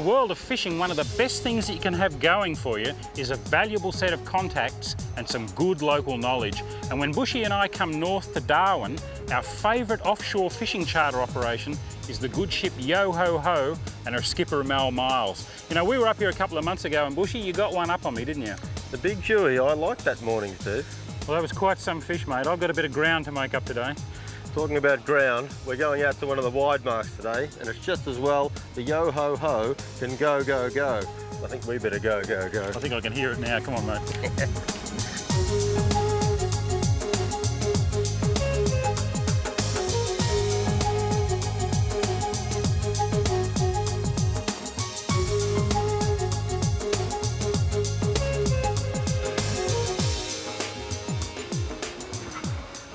the world of fishing, one of the best things that you can have going for you is a valuable set of contacts and some good local knowledge. And when Bushy and I come north to Darwin, our favourite offshore fishing charter operation is the good ship Yo Ho Ho and her skipper Mel Miles. You know, we were up here a couple of months ago and Bushy, you got one up on me, didn't you? The big Dewey, I liked that morning, Steve. Well, that was quite some fish, mate. I've got a bit of ground to make up today. Talking about ground, we're going out to one of the wide marks today, and it's just as well the Yo Ho Ho can go, go, go. I think we better go, go, go. I think I can hear it now. Come on, mate.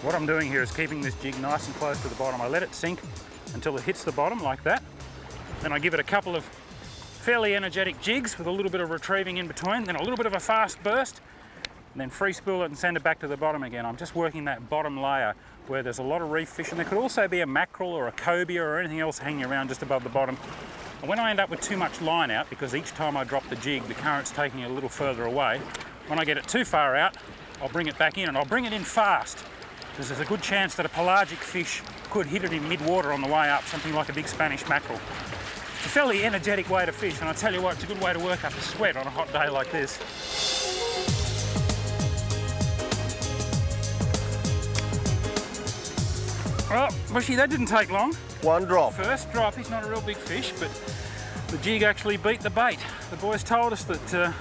What I'm doing here is keeping this jig nice and close to the bottom. I let it sink until it hits the bottom like that. Then I give it a couple of fairly energetic jigs with a little bit of retrieving in between, then a little bit of a fast burst, and then free spool it and send it back to the bottom again. I'm just working that bottom layer where there's a lot of reef fish, and there could also be a mackerel or a cobia or anything else hanging around just above the bottom. And when I end up with too much line out, because each time I drop the jig, the current's taking it a little further away, when I get it too far out, I'll bring it back in, and I'll bring it in fast. Because there's a good chance that a pelagic fish could hit it in mid-water on the way up, something like a big Spanish mackerel. It's a fairly energetic way to fish, and I tell you what, it's a good way to work up a sweat on a hot day like this. Well, Bushy, that didn't take long. One drop. First drop, he's not a real big fish, but the jig actually beat the bait. The boys told us that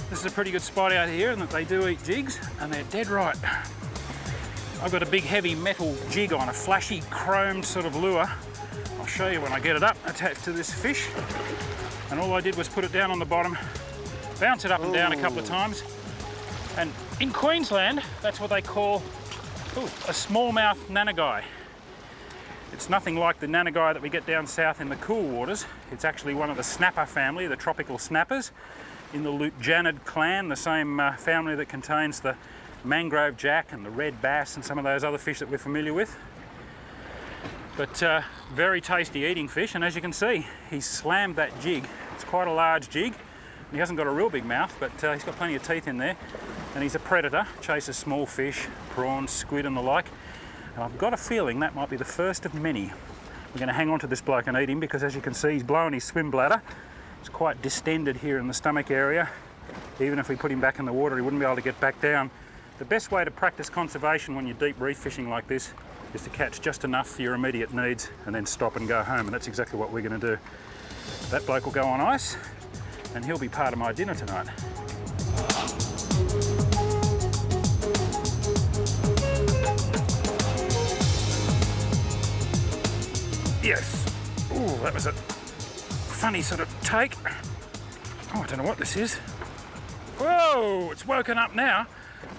this is a pretty good spot out here and that they do eat jigs, and they're dead right. I've got a big heavy metal jig on, a flashy chromed sort of lure. I'll show you when I get it up, attached to this fish. And all I did was put it down on the bottom, bounce it up and down a couple of times. And in Queensland, that's what they call a smallmouth nanagai. It's nothing like the nanagai that we get down south in the cool waters. It's actually one of the snapper family, the tropical snappers, in the Lutjanid clan, the same family that contains the mangrove jack and the red bass and some of those other fish that we're familiar with. But very tasty eating fish, and as you can see, he's slammed that jig. It's quite a large jig. He hasn't got a real big mouth, but he's got plenty of teeth in there, and he's a predator, chases small fish, prawns, squid and the like. And I've got a feeling that might be the first of many. We're going to hang on to this bloke and eat him because, as you can see, he's blowing his swim bladder. It's quite distended here in the stomach area. Even if we put him back in the water, he wouldn't be able to get back down. The best way to practice conservation when you're deep reef fishing like this is to catch just enough for your immediate needs and then stop and go home, and that's exactly what we're going to do. That bloke will go on ice and he'll be part of my dinner tonight. Yes. Ooh, that was a funny sort of take. Oh, I don't know what this is. Whoa, it's woken up now.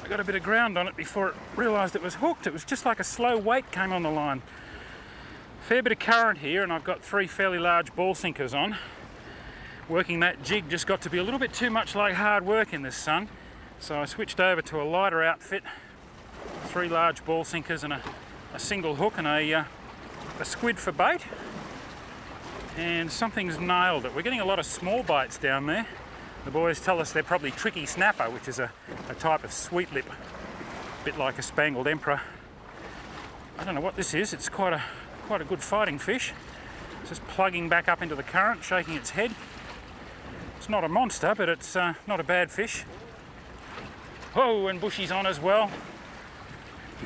I got a bit of ground on it before it realised it was hooked. It was just like a slow weight came on the line. Fair bit of current here, and I've got 3 fairly large ball sinkers on. Working that jig just got to be a little bit too much like hard work in this sun, so I switched over to a lighter outfit, 3 large ball sinkers and a single hook and a squid for bait. And something's nailed it. We're getting a lot of small bites down there. The boys tell us they're probably tricky snapper, which is a type of sweet lip, a bit like a spangled emperor. I don't know what this is. It's quite a good fighting fish. It's just plugging back up into the current, shaking its head. It's not a monster, but it's not a bad fish. Oh, and Bushy's on as well.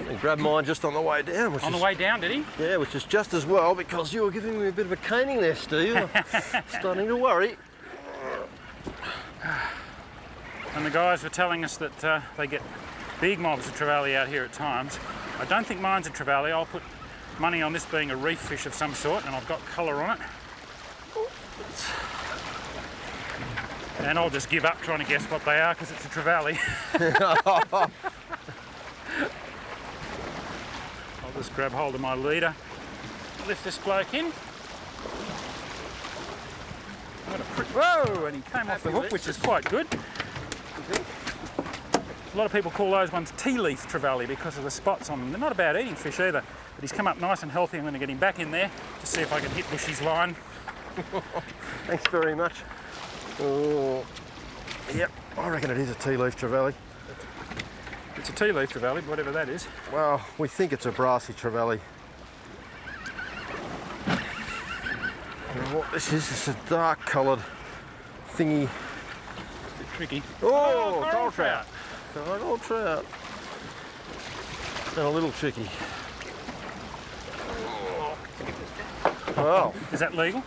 He grabbed mine just on the way down. On the way down, did he? Yeah, which is just as well because you were giving me a bit of a caning there, Steve. I'm starting to worry. And the guys were telling us that they get big mobs of trevally out here at times. I don't think mine's a trevally. I'll put money on this being a reef fish of some sort, and I've got colour on it. And I'll just give up trying to guess what they are because it's a trevally. I'll just grab hold of my leader, lift this bloke in. Whoa! And he came off the hook, which is quite good. A lot of people call those ones tea leaf trevally because of the spots on them. They're not a bad eating fish either, but he's come up nice and healthy. I'm going to get him back in there to see if I can hit Bushy's line. Thanks very much. Oh, yep, I reckon it is a tea leaf trevally. It's a tea leaf trevally, whatever that is. Well, we think it's a brassy trevally. And what this is a dark coloured thingy. It's a bit tricky. Oh, coral trout. Coral trout. And a little tricky. Well, Is that legal?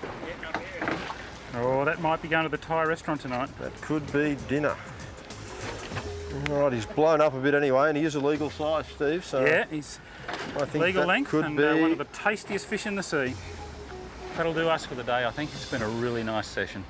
Oh, that might be going to the Thai restaurant tonight. that could be dinner. All right, he's blown up a bit anyway, and he is a legal size, Steve. So Yeah, he's I think legal that length could and be one of the tastiest fish in the sea. That'll do us for the day, I think. It's been a really nice session.